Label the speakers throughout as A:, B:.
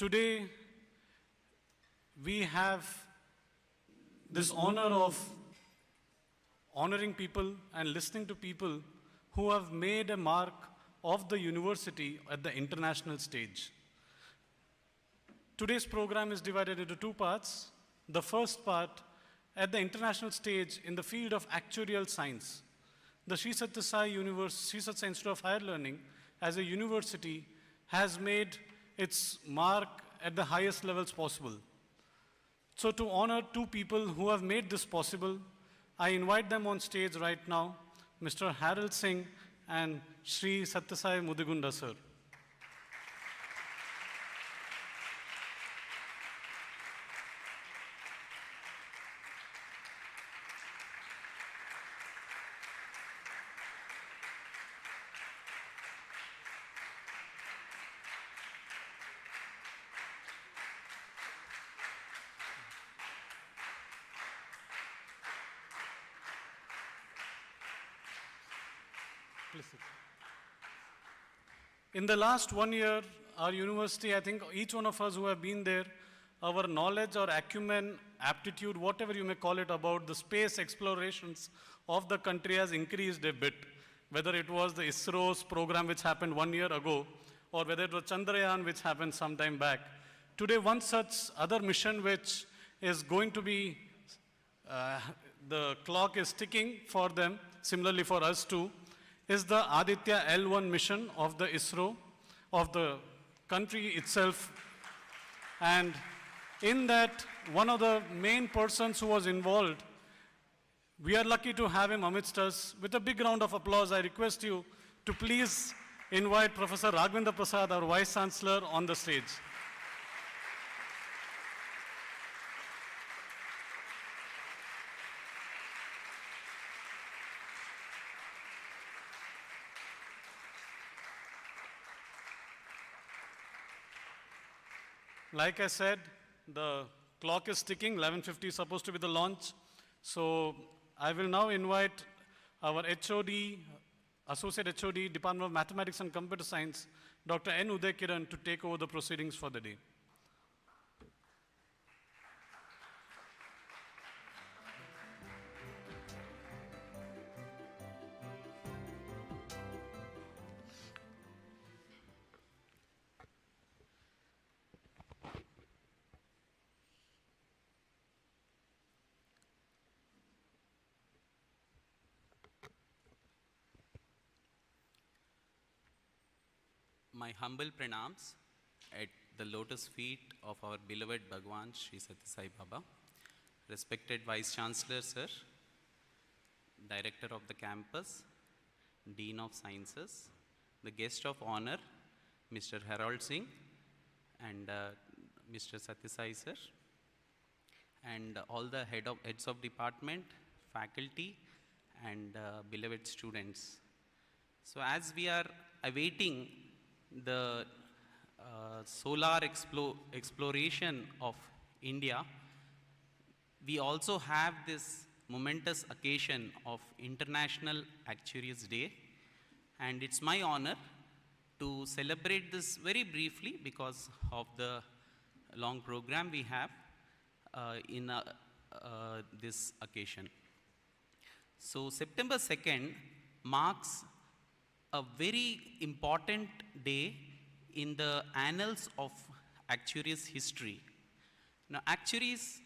A: Today, we have this honor of honoring people and listening to people who have made a mark of the university at the international stage. Today's program is divided into two parts. The first part, at the international stage in the field of actuarial science, the Sri Sathya Sai Institute of Higher Learning as a university has made its mark at the highest levels possible. So to honor two people who have made this possible, I invite them on stage right now, Mr. Harold Singh and Sri Sathya Sai Mudigunda sir. In the last 1 year, our university, I think each one of us who have been there, our knowledge or acumen, aptitude, whatever you may call it, about the space explorations of the country has increased a bit. Whether it was the ISRO's program which happened 1 year ago, or whether it was Chandrayaan which happened some time back. Today, one such other mission which is going to be, the clock is ticking for them, similarly for us too, is the Aditya L1 mission of the ISRO, of the country itself. And in that, one of the main persons who was involved, we are lucky to have him amidst us. With a big round of applause, I request you to please invite Professor Raghavendra Prasad, our Vice Chancellor, on the stage. Like I said, the clock is ticking, 11:50 is supposed to be the launch. So I will now invite our HOD, Associate HOD, Department of Mathematics and Computer Science, Dr. N. Uday Kiran, to take over the proceedings for the day.
B: My humble pranams at the lotus feet of our beloved Bhagwan Sri Sathya Sai Baba, respected Vice Chancellor Sir, Director of the campus, Dean of Sciences, the guest of honor, Mr. Harold Singh and Mr. Sathya Sai Sir, and all the heads of department, faculty and beloved students. So as we are awaiting the solar exploration of India, we also have this momentous occasion of International Actuaries Day, and it's my honor to celebrate this very briefly because of the long program we have in this occasion. So September 2nd marks a very important day in the annals of actuaries history. Now actuaries,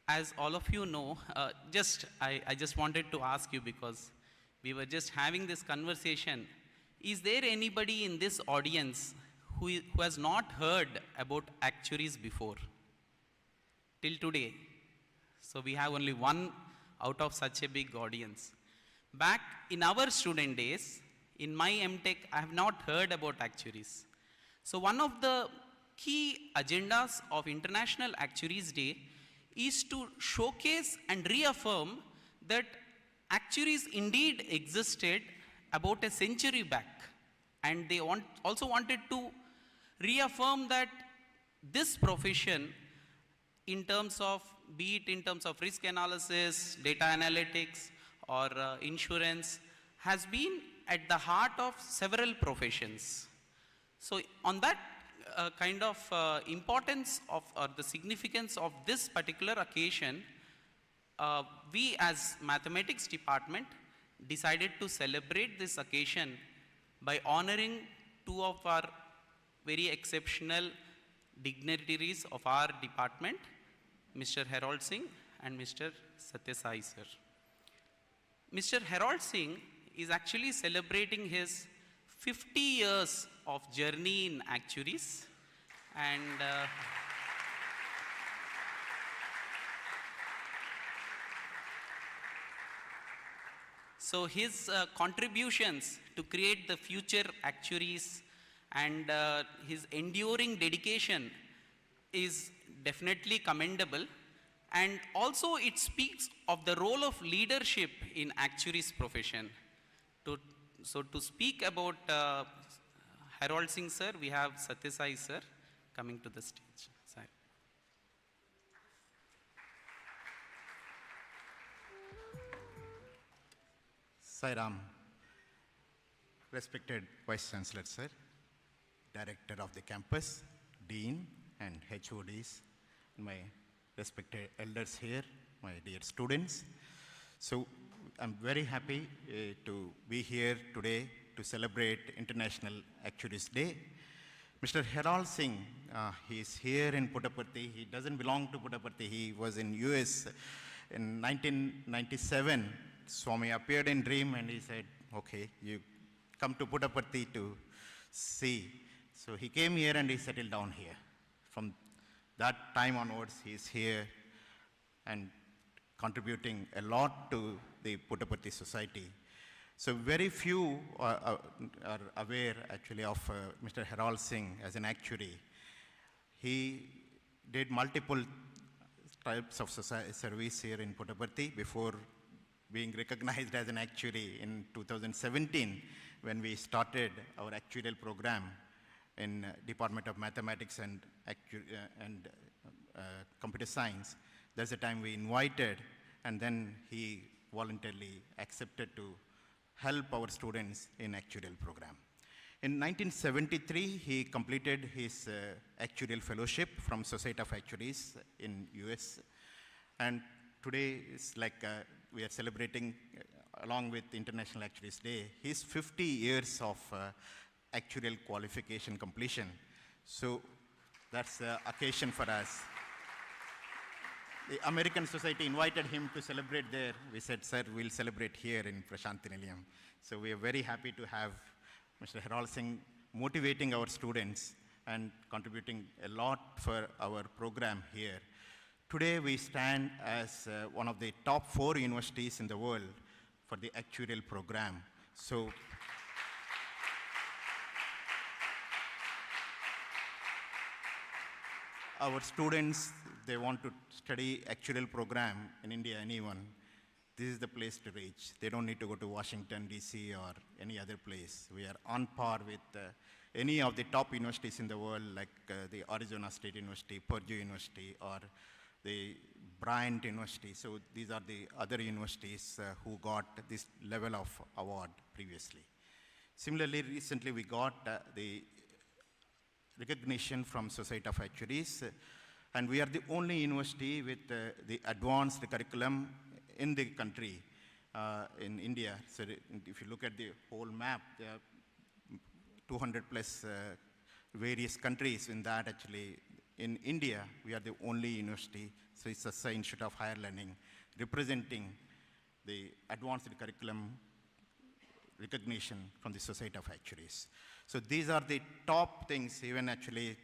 B: as all of you know, I just wanted to ask you, because we were just having this conversation, is there anybody in this audience who has not heard about actuaries before till today? So we have only one out of such a big audience. Back in our student days, in my MTech, I have not heard about actuaries. So one of the key agendas of International Actuaries Day is to showcase and reaffirm that actuaries indeed existed about a century back. And they also wanted to reaffirm that this profession, in terms of, be it in terms of risk analysis, data analytics, or insurance, has been at the heart of several professions. So on that kind of importance of or the significance of this particular occasion, we as mathematics department decided to celebrate this occasion by honoring two of our very exceptional dignitaries of our department, Mr. Harold Singh and Mr. Satyasai sir. Mr. Harold Singh is actually celebrating his 50 years of journey in Actuaries, and so his contributions to create the future actuaries and his enduring dedication is definitely commendable, and also it speaks of the role of leadership in actuaries profession. So to speak about Harold Singh sir, we have Satyasai sir coming to the stage. Sorry.
C: Sairam, respected Vice Chancellor sir, Director of the campus, Dean and HODs, my respected elders here, my dear students. So I'm very happy to be here today to celebrate International Actuaries Day. Mr. Harold Singh, he is here in Puttaparthi. He doesn't belong to Puttaparthi. He was in US in 1997. Swami appeared in dream and he said, okay, you come to Puttaparthi to see. So he came here and he settled down here. From that time onwards, he is here and contributing a lot to the Puttaparthi society. So very few are aware actually of Mr. Harold Singh as an actuary. He did multiple types of service here in Puttaparthi before being recognized as an actuary in 2017 when we started our actuarial program in Department of Mathematics and Computer Science. That's the time we invited, and then he voluntarily accepted to help our students in actuarial program. In 1973, he completed his actuarial fellowship from Society of Actuaries in US. And today is like we are celebrating along with International Actuaries Day, his 50 years of actuarial qualification completion. So that's the occasion for us. The American Society invited him to celebrate there. We said, sir, we'll celebrate here in Prashanti Nilayam. So we are very happy to have Mr. Harold Singh motivating our students and contributing a lot for our program here. Today we stand as one of the top 4 universities in the world for the actuarial program. So our students, they want to study actuarial program in India, anyone, this is the place to reach. They don't need to go to Washington, DC or any other place. We are on par with any of the top universities in the world, like the Arizona State University, Purdue University, or the Bryant University. So these are the other universities who got this level of award previously. Similarly, recently we got the recognition from Society of Actuaries, and we are the only university with the advanced curriculum in the country, in India. So if you look at the whole map, there are 200 plus various countries in that actually. In India, we are the only university, so it's a Institute of Higher Learning, representing the advanced curriculum recognition from the Society of Actuaries. So these are the top things, even actually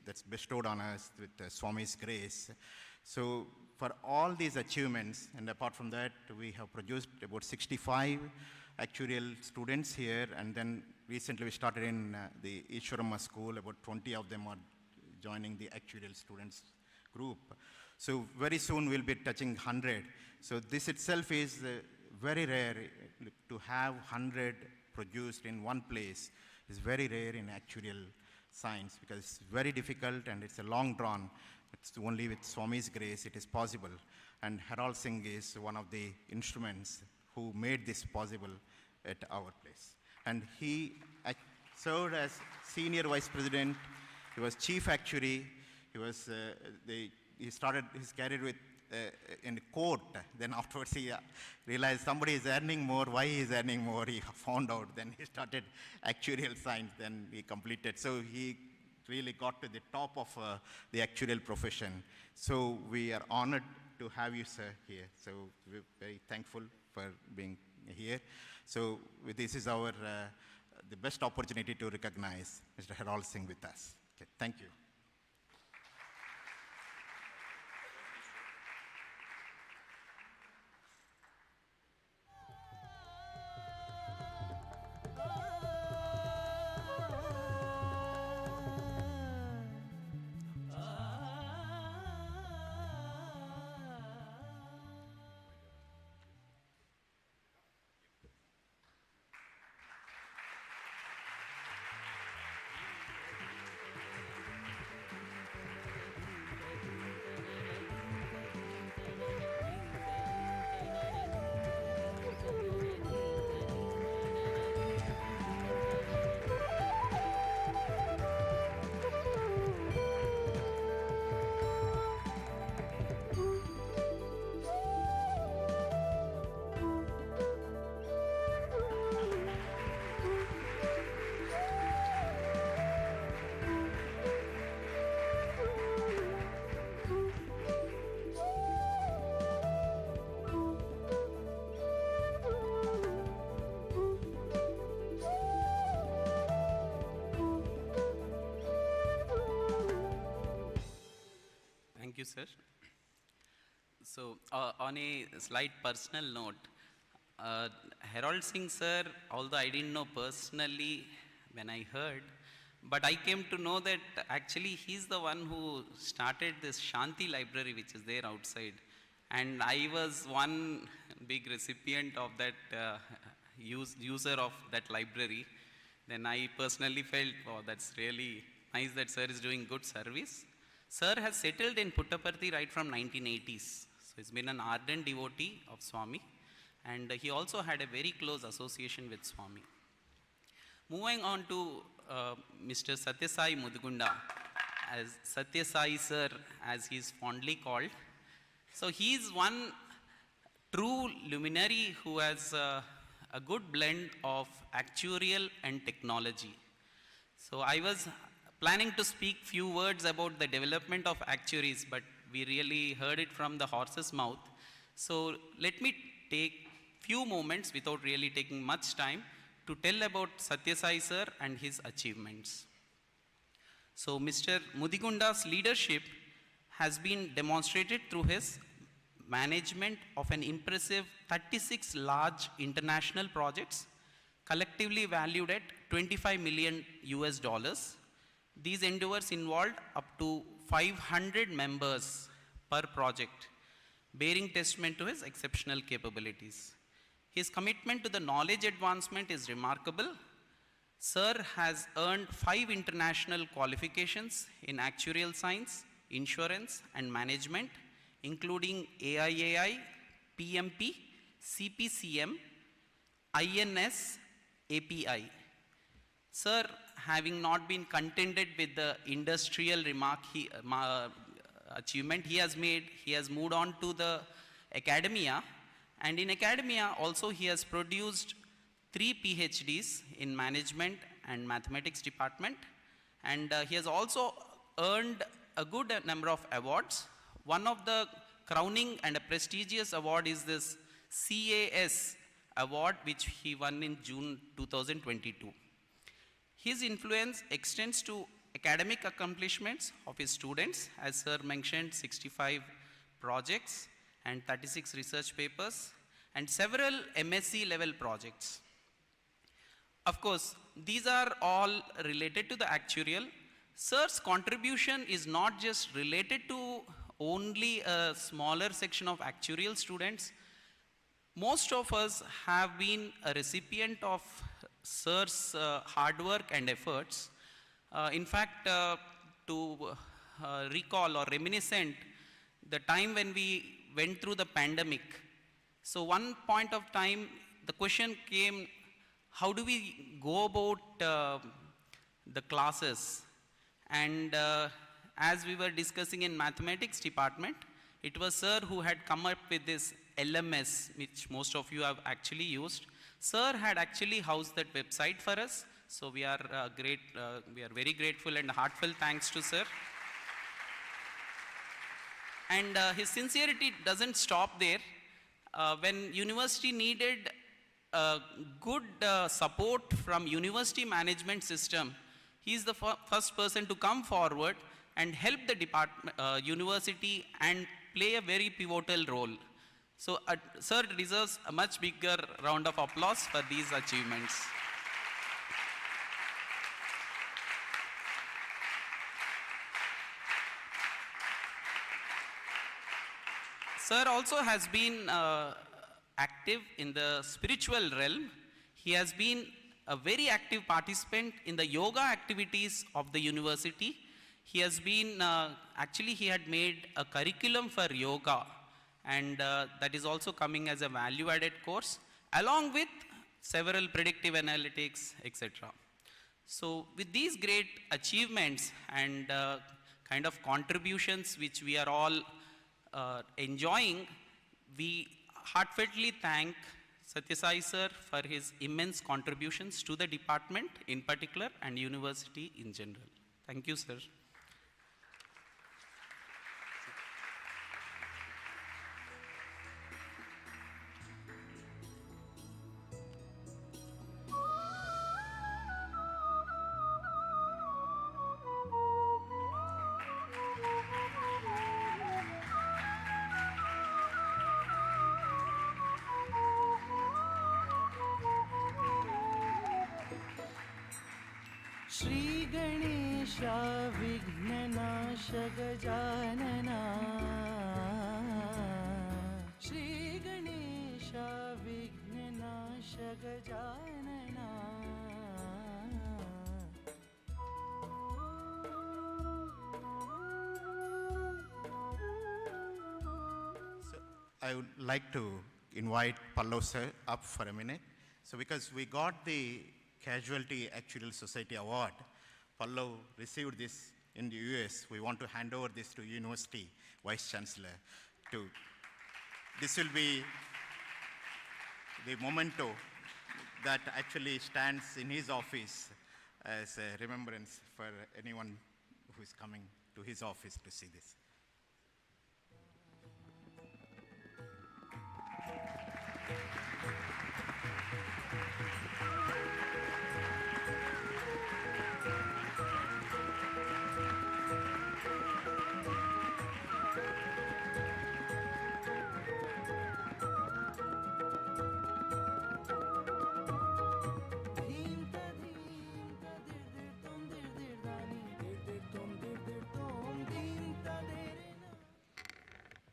C: that's bestowed on us with Swami's grace. So for all these achievements, and apart from that, we have produced about 65 actuarial students here, and then recently we started in the Ishwaramma school, about 20 of them are joining the actuarial students group. So very soon we'll be touching 100. So this itself is very rare. To have 100 produced in one place is very rare in actuarial science, because it's very difficult and it's a long drawn. It's only with Swami's grace it is possible. And Harold Singh is one of the instruments who made this possible at our place. And he served as Senior Vice President He was chief actuary. He was, he started his career with, in court. Then afterwards he realized somebody is earning more. Why he is earning more? He found out. Then he started actuarial science. Then he completed. So he really got to the top of the actuarial profession. So we are honored to have you, sir, here. So we're very thankful for being here. So this is our the best opportunity to recognize Mr. Harold Singh with us. Okay, thank you.
B: Thank you, sir. So, on a slight personal note, Harold Singh sir, although I didn't know personally when I heard, but I came to know that actually he's the one who started this Shanti library which is there outside. And I was one big recipient of that user of that library. Then I personally felt, oh, that's really nice that sir is doing good service. Sir has settled in Puttaparthi right from 1980s. So he's been an ardent devotee of Swami. And he also had a very close association with Swami. Moving on to Mr. Satyasai Mudugunda, as Satyasai sir, as he is fondly called. So he is one true luminary who has a good blend of actuarial and technology. So I was planning to speak few words about the development of actuaries, but we really heard it from the horse's mouth. So let me take few moments without really taking much time to tell about Satyasai sir and his achievements. So Mr. Mudigunda's leadership has been demonstrated through his management of an impressive 36 large international projects, collectively valued at 25 million US dollars. These endeavors involved up to 500 members per project, bearing testament to his exceptional capabilities. His commitment to the knowledge advancement is remarkable. Sir has earned 5 international qualifications in actuarial science, insurance, and management, including AIAI, PMP, CPCM, INS, API. Sir, having not been contented with the industrial achievement he has made, he has moved on to the academia. And in academia also he has produced 3 PhDs in management and mathematics department. And he has also earned a good number of awards. One of the crowning and a prestigious award is this CAS award, which he won in June 2022. His influence extends to academic accomplishments of his students, as sir mentioned, 65 projects and 36 research papers, and several MSc level projects. Of course, these are all related to the actuarial. Sir's contribution is not just related to only a smaller section of actuarial students. Most of us have been a recipient of sir's hard work and efforts. In fact, to recall or reminiscent the time when we went through the pandemic. So one point of time, the question came, how do we go about the classes? And as we were discussing in mathematics department, it was sir who had come up with this LMS, which most of you have actually used. Sir had actually housed that website for us. So we are we are very grateful and heartfelt thanks to sir. And his sincerity doesn't stop there. When university needed good support from university management system, he is the first person to come forward and help the department, university and play a very pivotal role. So sir deserves a much bigger round of applause for these achievements. Sir also has been active in the spiritual realm. He has been a very active participant in the yoga activities of the university. He has been, actually he had made a curriculum for yoga, and that is also coming as a value added course, along with several predictive analytics, etc. So with these great achievements and kind of contributions which we are all enjoying, we heartfully thank Satyasai sir for his immense contributions to the department in particular and university in general. Thank you, sir.
D: Shri Ganesha विघ्ननाश Gajanana Shri Ganesha विघ्ननाश Gajanana
C: So I would like to invite Pallav sir up for a minute. So because we got the Casualty Actuarial Society Award, Pallav received this in the US. We want to hand over this to University Vice Chancellor. This will be the memento that actually stands in his office as a remembrance for anyone who is coming to his office to see this.